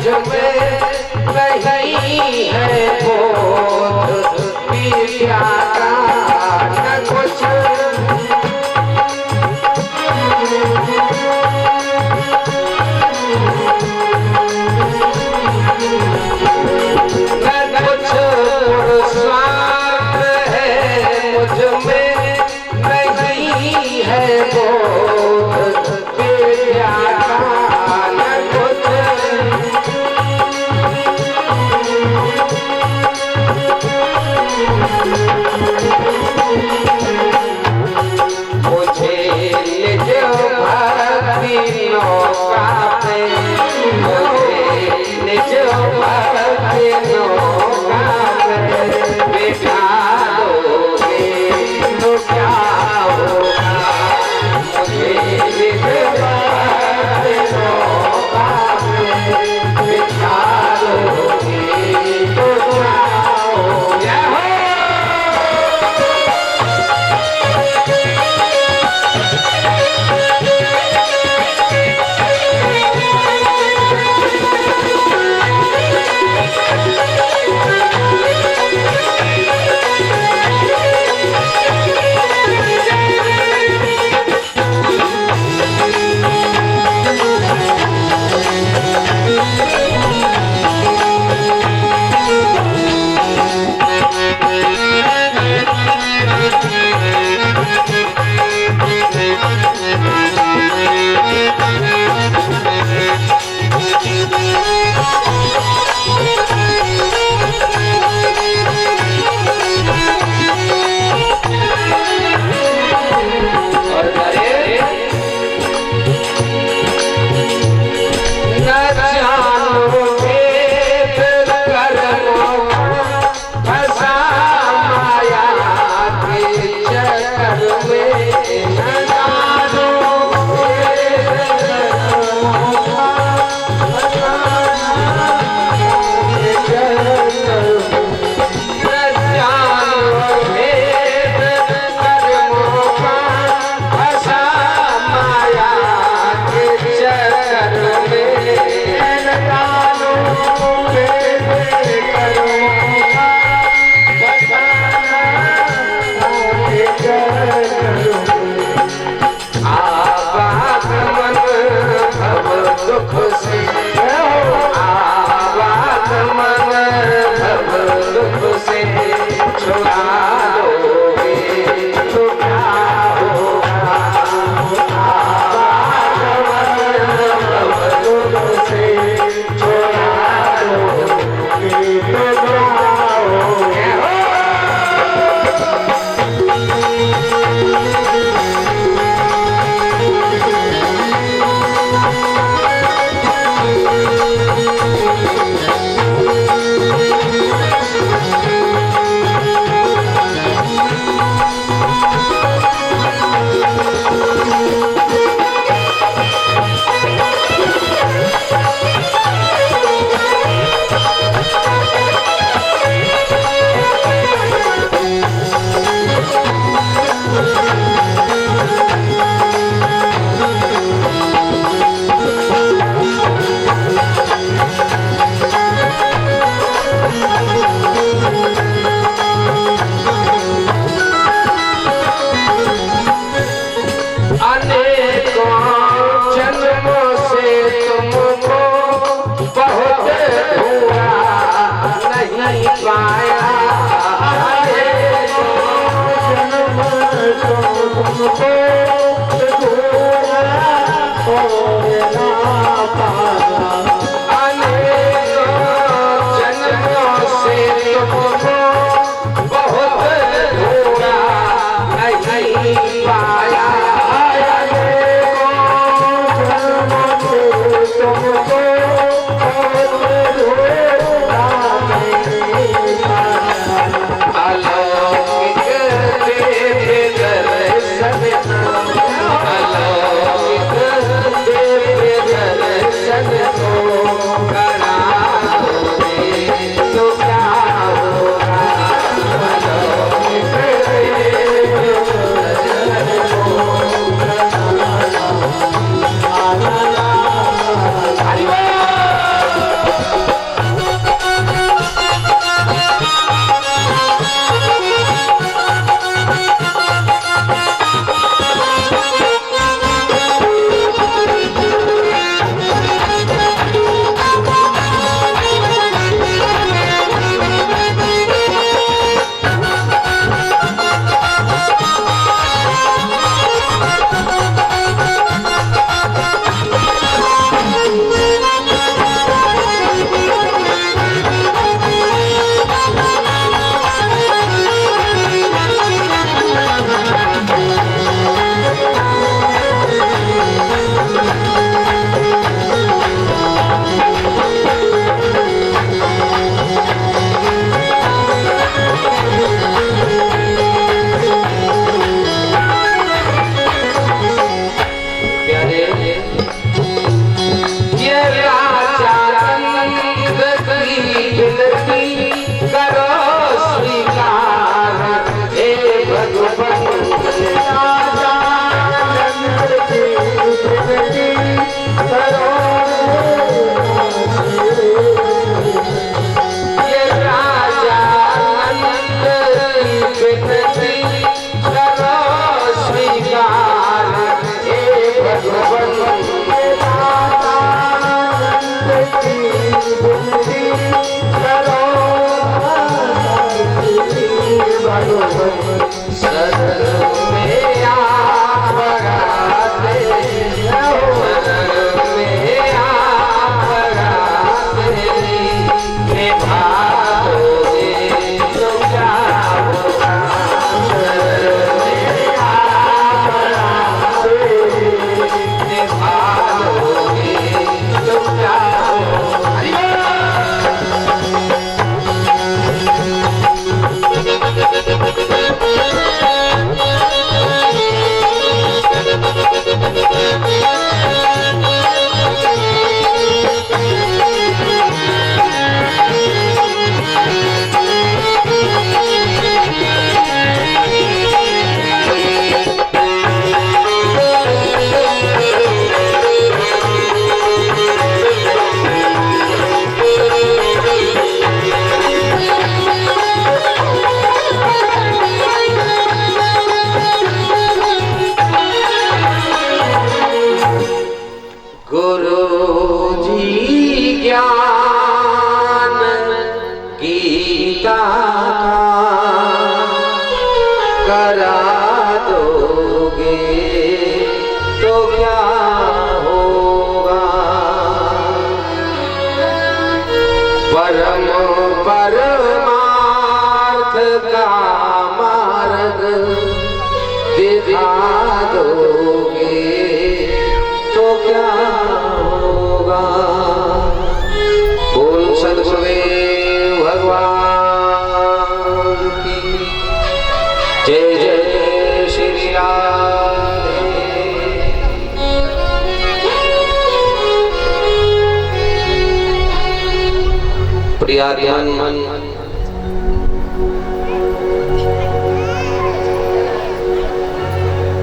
में नहीं है बोध पिया का न कुछ स्वार्थ है मुझ में नहीं है बोध पिया का न कुछ मुझे निज भक्ति नौका पे मुझे निज भक्ति नौका बिठा दोगे तो क्या होगा मुझे निज भक्ति नौका बिठा दोगे तो क्या होगा दोगे तो क्या करा दोगे तो क्या होगा। परम परमार्थ का मार्ग दिखा दोगे तो क्या होगा। बोल सद्गुरुदेव भगवान की जय जय श्री राधे। प्रियाधन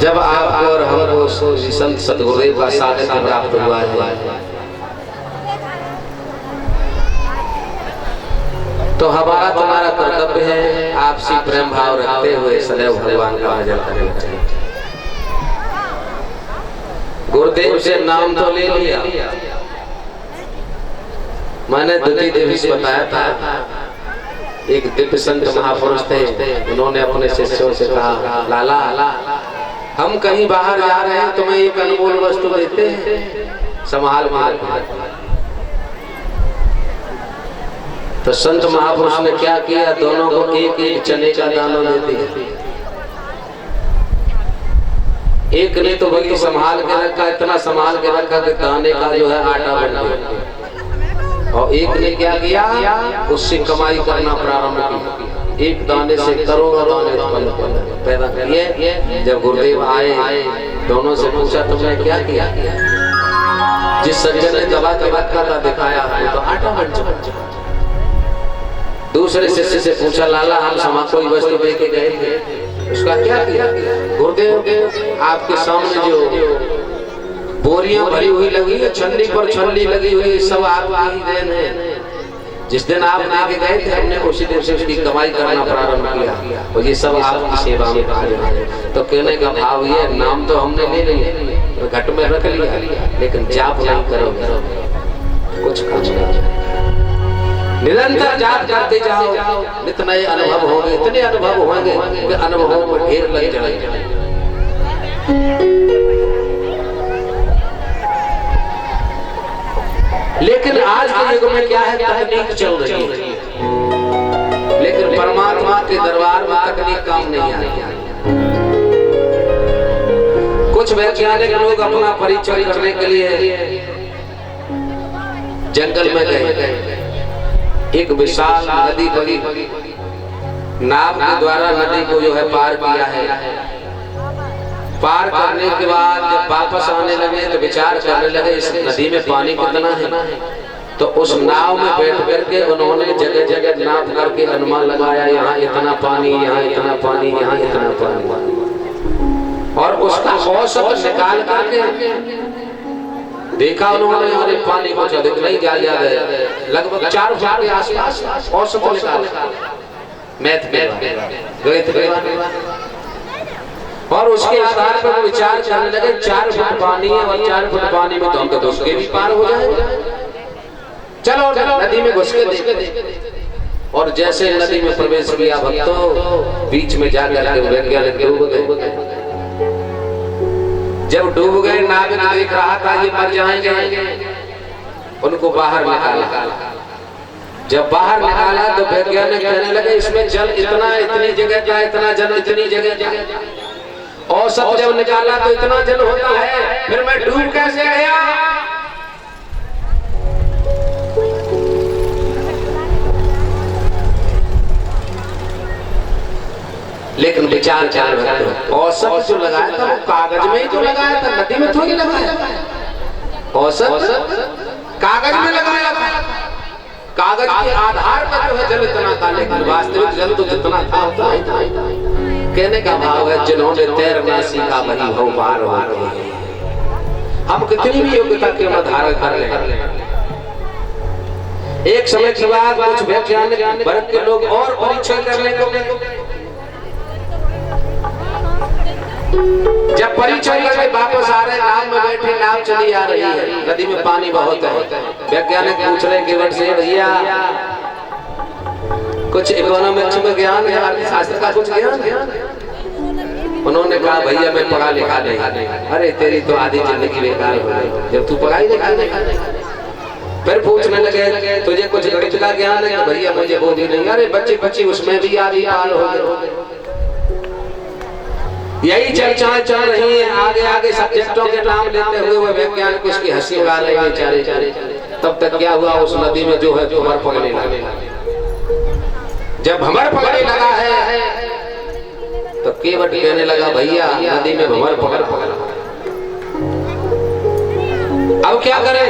जब आपको और हमको संत सद्गुरुदेव का सानिध्य प्राप्त हुआ है तो हमारा तुम्हारा कर्तव्य है आपसी प्रेम भाव रखते हुए सदैव भगवान का भजन करना चाहिए। गुरुदेव से नाम तो ले लिया, मैंने द्वितीय देवी से बताया था एक दिव्य संत महापुरुष थे, उन्होंने अपने शिष्यों से कहा लाला हम कहीं बाहर जा रहे हैं तुम्हें एक अनमोल वस्तु देते हैं संभाल मार। तो संत महापुरुष ने क्या किया, दोनों को एक एक चने का दाना दे दिया। एक ने तो वही संभाल के रखा, इतना संभाल के रखा कि दाने का जो है आटा बन गया, और एक ने क्या किया उससे कमाई करना प्रारंभ किया। एक दाने से करोड़ों दाने पैदा किए। जब गुरुदेव आए दोनों से पूछा तुमने क्या किया। जिस सज्जन ने दबा के रखा था दिखाया तो आटा बन चुका। दूसरे शिष्य से पूछा लाला हम समाज कोई वस्तु दे के गए थे उसका क्या किया। गुरुदेव आपके सामने जो बोरियां भरी हुई लगी है, छन्नी पर छन्नी लगी हुई, सब आपकी देन है। जिस दिन आप लेके गए थे हमने उसी दिन से उसकी कमाई करना प्रारंभ किया और ये सब आपकी सेवा में कार्य है। तो कहने का भाव ये नाम तो हमने ले लिया, घट में रख लिया, लेकिन जाप नहीं करोगे कुछ काम नहीं। निरंतर जाप करते जाओ, नित नए अनुभव होंगे, इतने अनुभव होंगे कि अनुभवों पर ढेर लग जाएंगे। लेकिन आज के युग में क्या है, तकनीक चल रही है, लेकिन परमात्मा के दरबार में तकनीक काम नहीं आई। कुछ वैज्ञानिक लोग अपना परिचय करने के लिए जंगल में गए, एक विशाल नदी बगी नाव के द्वारा नदी को जो है पार किया है। पार करने के बाद जब वापस आने लगे तो विचार करने लगे इस नदी में पानी कितना है। तो उस नाव में बैठ करके उन्होंने जगह जगह नाप करके अनुमान लगाया, यहाँ इतना पानी, यहाँ इतना पानी, यहाँ इतना पानी, और उसका औसत निकाल करके देखा उन्होंने। हमारे पानी को अधिक नहीं जा है, लगभग 4 फुट के आसपास औसत निकाला। मैथ गए थे और उसके आधार पर विचार करने लगे 4 फुट पानी है और 4 फुट पानी में तो हम तो उसके भी पार हो जाएंगे, चलो नदी में घुस के देखते। और जैसे नदी में प्रवेश किया भक्तों, बीच में जाकर के वैज्ञानिक डूब गए। जब डूब गए नाविक देख रहा था ये मर जाएंगे, उनको बाहर निकाला। जब बाहर निकाला तो वैज्ञानिक कहने लगे इसमें जल इतना, इतनी जगह का इतना जल, इतनी जगह का। औसत जब निकाला तो इतना जल होता है, फिर मैं डूब कैसे गया। लेकिन विचार चार भक्त औसत जो लगाया था वो कागज में ही तो लगाया था, नदी में थोड़ी लगाया था। औसत कागज में लगाया था, कागज के आधार पर जो है जल इतना था, लेकिन वास्तविक जल तो जितना था उतना ही था। कहने का भाव है जिन्होंने तैरना सीखा वही हो पार हो गए। हम कितनी भी योग्यता क्यों न धारण कर लें, एक समय के बाद कुछ वैज्ञानिक वर्ग के लोग और परीक्षण करने को, जब परीक्षण करके वापस आ रहे नाव में बैठे, नाव चली आ रही है, नदी में पानी बहुत है, वैज्ञानिक पूछ रहे गिरवट से भैया कुछ इकोनॉमिक्स में ज्ञान है, अर्थशास्त्र का कुछ ज्ञान है? उन्होंने कहा भैया मैं पढ़ा लिखा नहीं। अरे तेरी तो आधी जिंदगी बेकार हो गई जब तू पढ़ाई लिखा नहीं। फिर पूछने लगे तुझे कुछ गणित का ज्ञान है? भैया मुझे वो भी नहीं। अरे बच्चे बच्चे उसमें भी आधी पाल हो गए। यही चर्चाएं चल रही है, आगे आगे सब्जेक्टों के नाम लेते हुए वो वैज्ञानिक उसकी हंसी उड़ा रहे हैं बेचारे। तब तक क्या हुआ, उस नदी में जो है भंवर पकड़ने लगा। जब भंवर पकड़ने लगा है तो केवट कहने लगा भैया नदी में भंवर पकड़ा, अब क्या करें?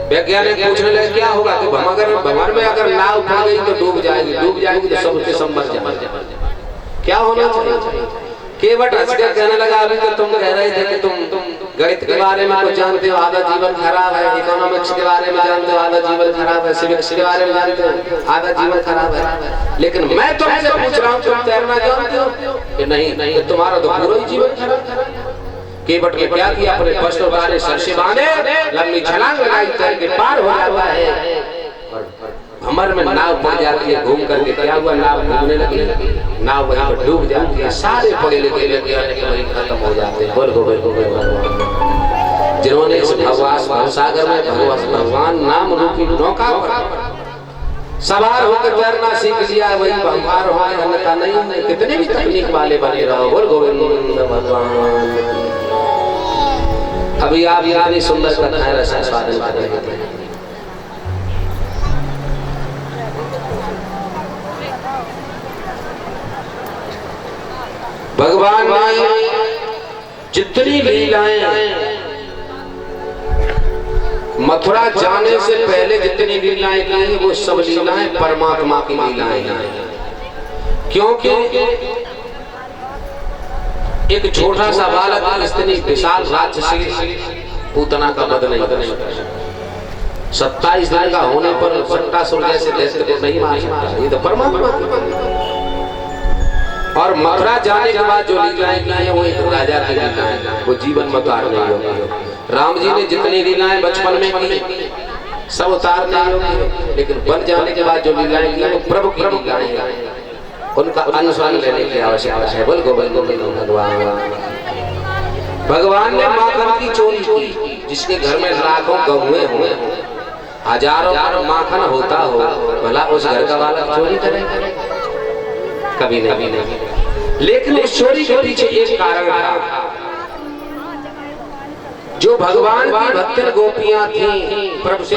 वैज्ञानिक पूछने लगे क्या होगा? कि भंवर में अगर नाव पड़ गई तो डूब जाएगी तो सब के सब मर जाएंगे, क्या होना चाहिए? केवट हंस कर कहने लगा अभी तो तुम कह रहे थे कि तुम गणित के बारे में कुछ जानते हो, आधा जीवन खराब है, इकोनॉमिक्स के बारे में जानते हो, आधा जीवन खराब है, सिविक्स के बारे में जानते हो, आधा जीवन खराब है, लेकिन मैं तुमसे पूछ रहा हूँ तुम तैरना जानते हो कि नहीं? तो तुम्हारा तो पूरा ही जीवन खराब। केवट ने क्या किया, अपने वस्त्र उतारे, सर से बांधे, लंबी छलांग लगाई, तैर के पार हो जाता है। भंवर में नाव पड़ जाती है, घूम करके क्या हुआ, नाव डूबने लगी, नाव वहीं पर डूब जाती है, सारे पढ़े लिखे वहीं खत्म हो जाते हैं। जिन्होंने इस भव सागर में भगवान नाम रूपी नौका पर सवार होकर तैरना सीख लिया, वही भंवर हो गए, अन्यथा नहीं। कितने भी तकनीक वाले बने रहो, बोल गोविंद भगवान। अभी आप यानी सुंदर कथा है, रस स्वादन करेंगे। भगवान ने जितनी लीलाएं मथुरा जाने से पहले जितनी लीलाएं की वो सब लीलाएं परमात्मा की लीलाएं हैं। क्योंकि एक छोटा सा बालक इतनी विशाल राक्षसी पूतना का वध नहीं कर सकता। 27 दिन का होने पर सट्टासुर जैसे दैत्य को नहीं मार सकता, ये तो परमात्मा। और मथुरा जाने के बाद जो लीलाएं की है वो एक राजा की लीलाएं, वो जीवन में उतार नहीं होगी। राम जी ने जितनी लीलाएं बचपन में की सब उतार नहीं होगी, लेकिन बन जाने के बाद जो लीलाएं की वो प्रभु की लीलाएं हैं, उनका अनुसरण लेने की आवश्यकता है। बोल गोविंद भगवान। भगवान ने माखन की चोरी की, जिसके घर में लाखों गौएं हुए, हजारों माखन होता हो, भला उस घर का बालक चोरी करे? कभी नहीं। लेकिन उस चोरी के पीछे एक कारण था। जो भगवान की भक्त गोपियां थीं प्रभु से